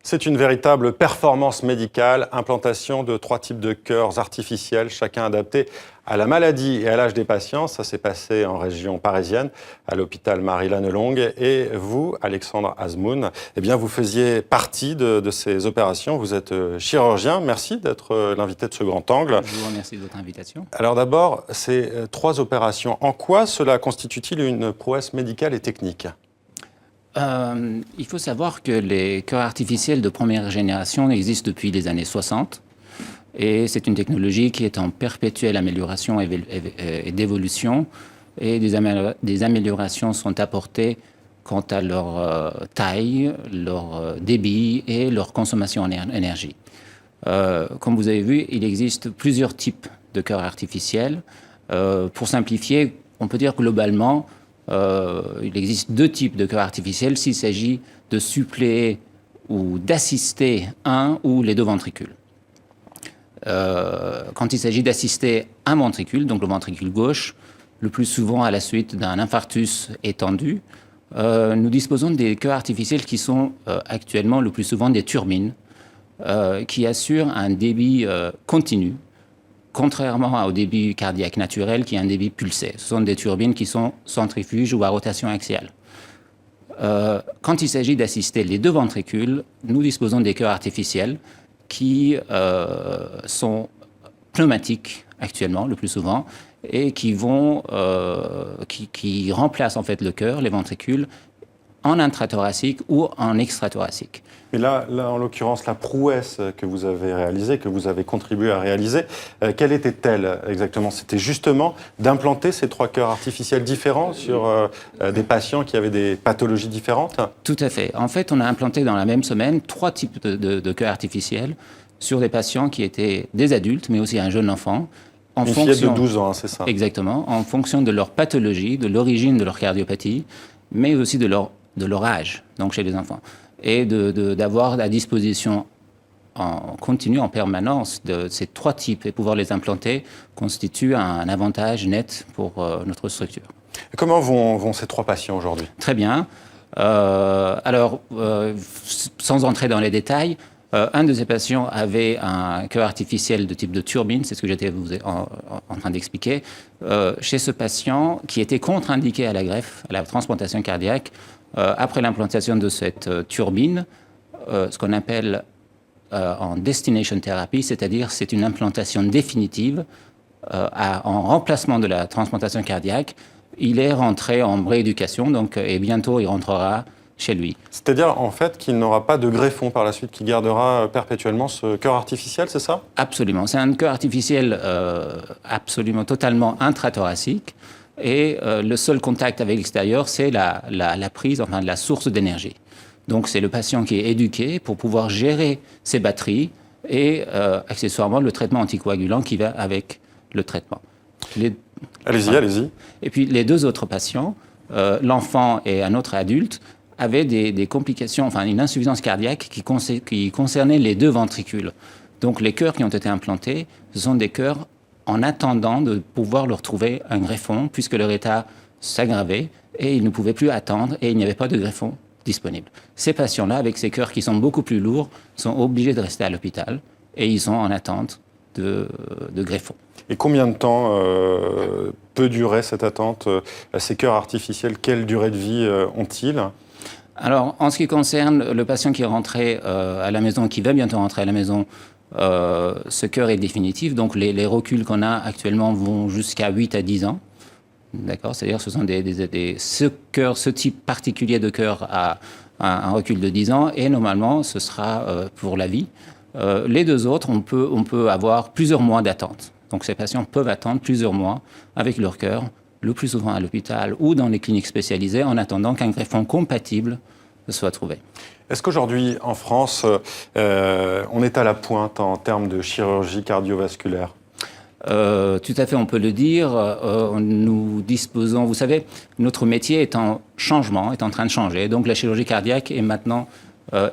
C'est une véritable performance médicale, implantation de 3 types de cœurs artificiels, chacun adapté à la maladie et à l'âge des patients. Ça s'est passé en région parisienne, à l'hôpital Marie-Lannelongue. Et vous, Alexandre Azmoun, eh bien, vous faisiez partie de ces opérations. Vous êtes chirurgien. Merci d'être l'invité de ce grand angle. Je vous remercie de votre invitation. Alors d'abord, ces 3 opérations, en quoi cela constitue-t-il une prouesse médicale et technique ? Il faut savoir que les cœurs artificiels de première génération existent depuis les années 60 et c'est une technologie qui est en perpétuelle amélioration et d'évolution et des améliorations sont apportées quant à leur taille, leur débit et leur consommation en énergie. Comme vous avez vu, il existe plusieurs types de cœurs artificiels. Pour simplifier, on peut dire globalement il existe 2 types de cœurs artificiels s'il s'agit de suppléer ou d'assister un ou les 2 ventricules. Quand il s'agit d'assister un ventricule, donc le ventricule gauche, le plus souvent à la suite d'un infarctus étendu, nous disposons des cœurs artificiels qui sont actuellement le plus souvent des turbines qui assurent un débit continu, contrairement au débit cardiaque naturel qui est un débit pulsé. Ce sont des turbines qui sont centrifuges ou à rotation axiale. Quand il s'agit d'assister les 2 ventricules, nous disposons des cœurs artificiels qui sont pneumatiques actuellement, le plus souvent, et qui remplacent en fait le cœur, les ventricules, en intrathoracique ou en extrathoracique. Mais là, en l'occurrence, la prouesse que vous avez réalisée, que vous avez contribué à réaliser, quelle était-elle exactement ? C'était justement d'implanter ces 3 cœurs artificiels différents sur des patients qui avaient des pathologies différentes ? Tout à fait. En fait, on a implanté dans la même semaine 3 types de cœurs artificiels sur des patients qui étaient des adultes, mais aussi un jeune enfant. Une fillette de 12 ans, hein, c'est ça ? Exactement, en fonction de leur pathologie, de l'origine de leur cardiopathie, mais aussi de leur âge, donc chez les enfants, et d'avoir à disposition en continu, en permanence, de ces 3 types et pouvoir les implanter constitue un avantage net pour notre structure. Et comment vont ces 3 patients aujourd'hui ? Très bien. Alors, sans entrer dans les détails, un de ces patients avait un cœur artificiel de type de turbine, c'est ce que j'étais en train d'expliquer. Chez ce patient qui était contre-indiqué à la greffe, à la transplantation cardiaque, après l'implantation de cette turbine, ce qu'on appelle en destination therapy, c'est-à-dire c'est une implantation définitive en remplacement de la transplantation cardiaque, il est rentré en rééducation et bientôt il rentrera chez lui. C'est-à-dire en fait qu'il n'aura pas de greffon par la suite, qui gardera perpétuellement ce cœur artificiel, c'est ça ? Absolument. C'est un cœur artificiel absolument totalement intrathoracique. Et le seul contact avec l'extérieur, c'est la prise, enfin la source d'énergie. Donc c'est le patient qui est éduqué pour pouvoir gérer ses batteries et accessoirement le traitement anticoagulant qui va avec le traitement. Allez-y. Et puis les 2 autres patients, l'enfant et un autre adulte, avaient des complications, enfin une insuffisance cardiaque qui concernait les 2 ventricules. Donc les cœurs qui ont été implantés, ce sont des cœurs en attendant de pouvoir leur trouver un greffon, puisque leur état s'aggravait et ils ne pouvaient plus attendre et il n'y avait pas de greffon disponible. Ces patients-là, avec ces cœurs qui sont beaucoup plus lourds, sont obligés de rester à l'hôpital et ils sont en attente de greffon. Et combien de temps peut durer cette attente ? Ces cœurs artificiels, quelle durée de vie ont-ils ? Alors, en ce qui concerne le patient qui est rentré à la maison, qui va bientôt rentrer à la maison, ce cœur est définitif. Donc, les reculs qu'on a actuellement vont jusqu'à 8 à 10 ans. D'accord ? C'est-à-dire ce sont ce type particulier de cœur a un recul de 10 ans et normalement, ce sera pour la vie. Les 2 autres, on peut avoir plusieurs mois d'attente. Donc, ces patients peuvent attendre plusieurs mois avec leur cœur, le plus souvent à l'hôpital ou dans les cliniques spécialisées, en attendant qu'un greffon compatible soit trouvé. Est-ce qu'aujourd'hui, en France, on est à la pointe en termes de chirurgie cardiovasculaire ? Tout à fait, on peut le dire. Nous disposons, vous savez, notre métier est en changement, est en train de changer. Donc la chirurgie cardiaque est maintenant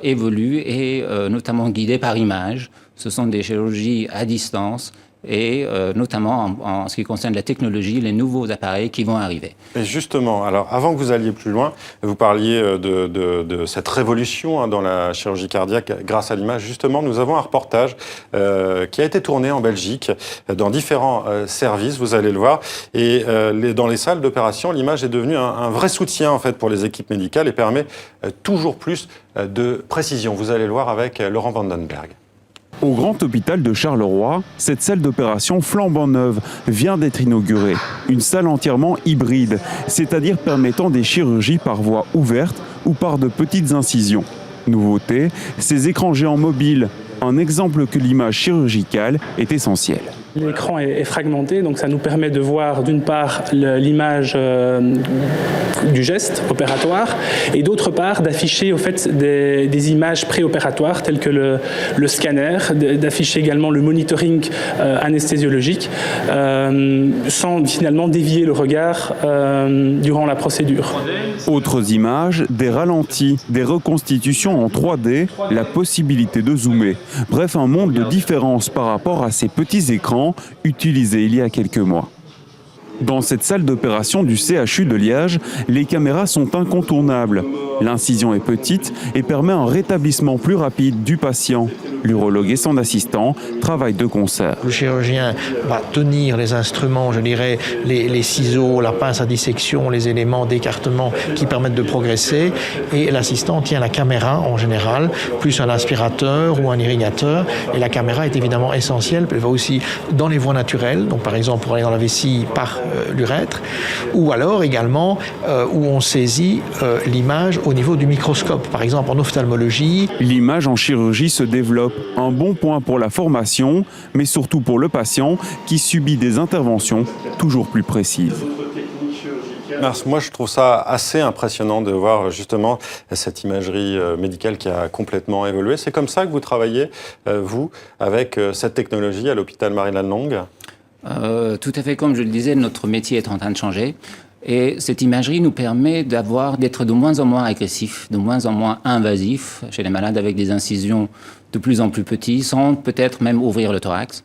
évolue et notamment guidée par image. Ce sont des chirurgies à distance et notamment en ce qui concerne la technologie, les nouveaux appareils qui vont arriver. Et justement, alors avant que vous alliez plus loin, vous parliez de cette révolution dans la chirurgie cardiaque grâce à l'image. Justement, nous avons un reportage qui a été tourné en Belgique dans différents services, vous allez le voir. Et dans les salles d'opération, l'image est devenue un vrai soutien en fait, pour les équipes médicales et permet toujours plus de précision. Vous allez le voir avec Laurent Vandenberg. Au grand hôpital de Charleroi, cette salle d'opération flambant neuve vient d'être inaugurée. Une salle entièrement hybride, c'est-à-dire permettant des chirurgies par voie ouverte ou par de petites incisions. Nouveauté, ces écrans géants mobiles, un exemple que l'image chirurgicale est essentielle. L'écran est fragmenté, donc ça nous permet de voir d'une part l'image du geste opératoire et d'autre part d'afficher au fait des images préopératoires telles que le scanner, d'afficher également le monitoring anesthésiologique sans finalement dévier le regard durant la procédure. Autres images, des ralentis, des reconstitutions en 3D, la possibilité de zoomer. Bref, un monde de différence par rapport à ces petits écrans utilisés il y a quelques mois. Dans cette salle d'opération du CHU de Liège, les caméras sont incontournables. L'incision est petite et permet un rétablissement plus rapide du patient. L'urologue et son assistant travaillent de concert. Le chirurgien va tenir les instruments, je dirais, les ciseaux, la pince à dissection, les éléments d'écartement qui permettent de progresser. Et l'assistant tient la caméra en général, plus un aspirateur ou un irrigateur. Et la caméra est évidemment essentielle. Elle va aussi dans les voies naturelles, donc par exemple pour aller dans la vessie par l'urètre, ou alors également où on saisit l'image au niveau du microscope, par exemple en ophtalmologie. L'image en chirurgie se développe, un bon point pour la formation, mais surtout pour le patient qui subit des interventions toujours plus précises. Moi, je trouve ça assez impressionnant de voir justement cette imagerie médicale qui a complètement évolué. C'est comme ça que vous travaillez, vous, avec cette technologie à l'hôpital Marie-Lannelongue ? Tout à fait, comme je le disais, notre métier est en train de changer. Et cette imagerie nous permet d'être de moins en moins agressif, de moins en moins invasif chez les malades avec des incisions de plus en plus petites, sans peut-être même ouvrir le thorax.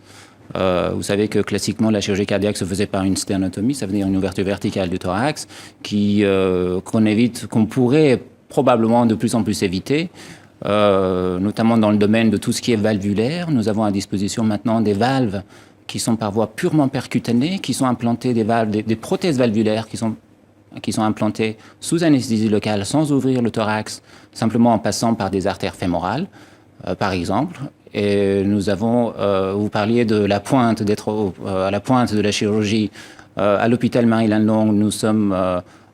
Vous savez que classiquement, la chirurgie cardiaque se faisait par une sténotomie, ça veut dire une ouverture verticale du thorax, qu'on pourrait probablement de plus en plus éviter. Notamment dans le domaine de tout ce qui est valvulaire. Nous avons à disposition maintenant des valves qui sont par voie purement percutanée, qui sont implantées des prothèses valvulaires qui sont implantées sous anesthésie locale sans ouvrir le thorax, simplement en passant par des artères fémorales, par exemple. Et nous avons, vous parliez de la pointe, d'être à la pointe de la chirurgie. À l'hôpital Marie-Lannelongue, nous sommes,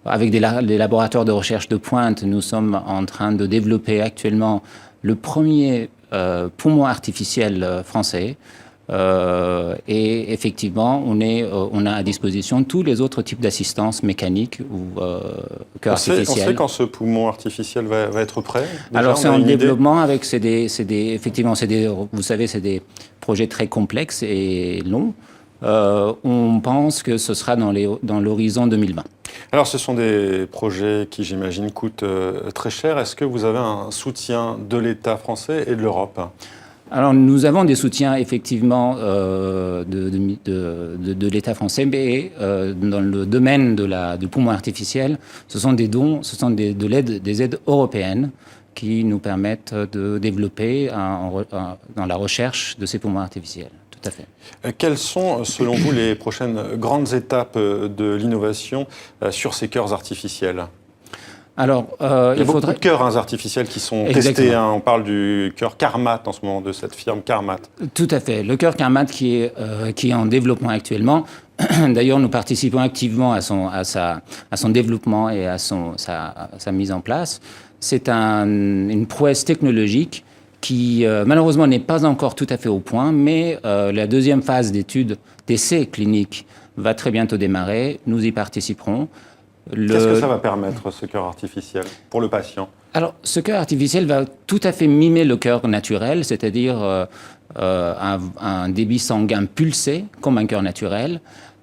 avec des laboratoires de recherche de pointe, nous sommes en train de développer actuellement le premier poumon artificiel français. Et effectivement, on a à disposition tous les autres types d'assistance mécanique ou cœur artificiel. On sait quand ce poumon artificiel va être prêt. Alors c'est en développement avec effectivement vous savez, c'est des projets très complexes et longs. On pense que ce sera dans l'horizon 2020. Alors ce sont des projets qui, j'imagine, coûtent très cher. Est-ce que vous avez un soutien de l'État français et de l'Europe ? Alors, nous avons des soutiens, effectivement, de l'État français, mais dans le domaine du poumon artificiel, ce sont des dons, ce sont des aides européennes qui nous permettent de développer dans la recherche de ces poumons artificiels. Tout à fait. Quelles sont, selon vous, les prochaines grandes étapes de l'innovation sur ces cœurs artificiels ? Alors, il y a beaucoup de cœurs artificiels qui sont testés. On parle du cœur Carmat en ce moment, de cette firme Carmat. Tout à fait. Le cœur Carmat qui est en développement actuellement. D'ailleurs, nous participons activement à son développement et à sa mise en place. C'est une prouesse technologique qui, malheureusement, n'est pas encore tout à fait au point, mais la deuxième phase d'essai clinique va très bientôt démarrer. Nous y participerons. Qu'est-ce que ça va permettre, ce cœur artificiel, pour le patient ? Alors, ce cœur artificiel va tout à fait mimer le cœur naturel, c'est-à-dire un débit sanguin pulsé, comme un cœur naturel.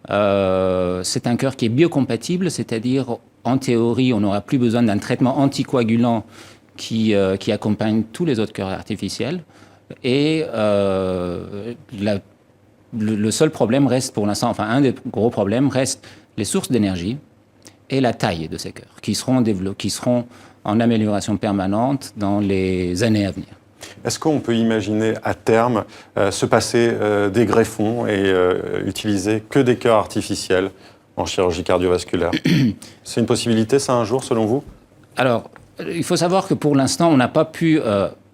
C'est un cœur qui est biocompatible, c'est-à-dire, en théorie, on n'aura plus besoin d'un traitement anticoagulant qui accompagne tous les autres cœurs artificiels. Et le seul problème reste pour l'instant, enfin un des gros problèmes reste les sources d'énergie et la taille de ces cœurs, qui seront en amélioration permanente dans les années à venir. Est-ce qu'on peut imaginer à terme se passer des greffons et utiliser que des cœurs artificiels en chirurgie cardiovasculaire? C'est une possibilité, ça, un jour, selon vous? Alors, il faut savoir que pour l'instant, on n'a pas pu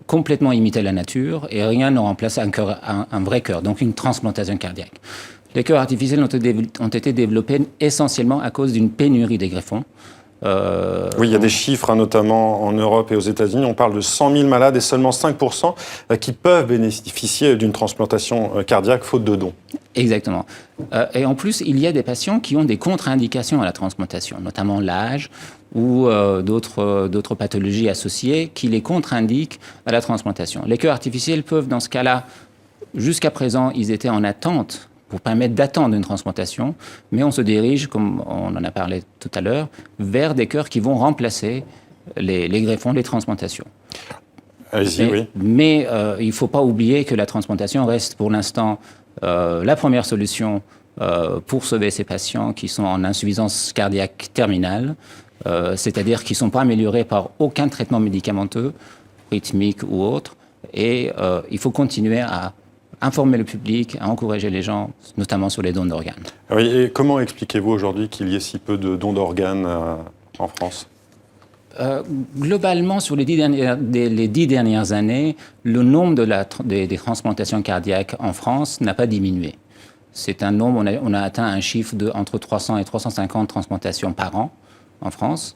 complètement imiter la nature et rien ne remplace un vrai cœur, donc une transplantation cardiaque. Les cœurs artificiels ont été développés essentiellement à cause d'une pénurie des greffons. Oui, il y a des chiffres, notamment en Europe et aux États-Unis. On parle de 100 000 malades et seulement 5% qui peuvent bénéficier d'une transplantation cardiaque faute de dons. Exactement. Et en plus, il y a des patients qui ont des contre-indications à la transplantation, notamment l'âge ou d'autres pathologies associées qui les contre-indiquent à la transplantation. Les cœurs artificiels peuvent, dans ce cas-là, jusqu'à présent, ils étaient en attente pour permettre d'attendre une transplantation, mais on se dirige, comme on en a parlé tout à l'heure, vers des cœurs qui vont remplacer les greffons, les transplantations. Allez-y, oui. Mais il ne faut pas oublier que la transplantation reste pour l'instant la première solution pour sauver ces patients qui sont en insuffisance cardiaque terminale, c'est-à-dire qui ne sont pas améliorés par aucun traitement médicamenteux, rythmique ou autre. Et il faut continuer à informer le public, à encourager les gens, notamment sur les dons d'organes. Oui, et comment expliquez-vous aujourd'hui qu'il y ait si peu de dons d'organes en France? Globalement, sur les 10 dernières années, le nombre des transplantations cardiaques en France n'a pas diminué. C'est un nombre, on a atteint un chiffre de entre 300 et 350 transplantations par an en France.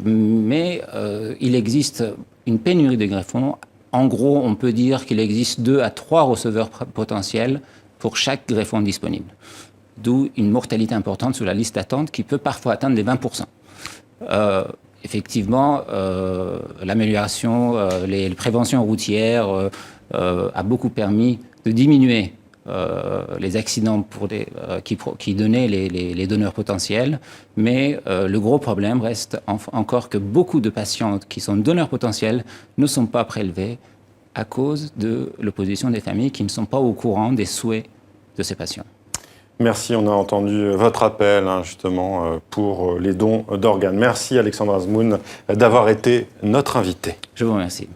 Mais il existe une pénurie de greffons. En gros, on peut dire qu'il existe 2 à 3 receveurs potentiels pour chaque greffon disponible. D'où une mortalité importante sur la liste d'attente qui peut parfois atteindre les 20%. Effectivement, l'amélioration, les préventions routières a beaucoup permis de diminuer les accidents qui donnaient les donneurs potentiels, mais le gros problème reste encore que beaucoup de patients qui sont donneurs potentiels ne sont pas prélevés à cause de l'opposition des familles qui ne sont pas au courant des souhaits de ces patients. Merci, on a entendu votre appel justement pour les dons d'organes. Merci Alexandre Azmoun d'avoir été notre invité. Je vous remercie.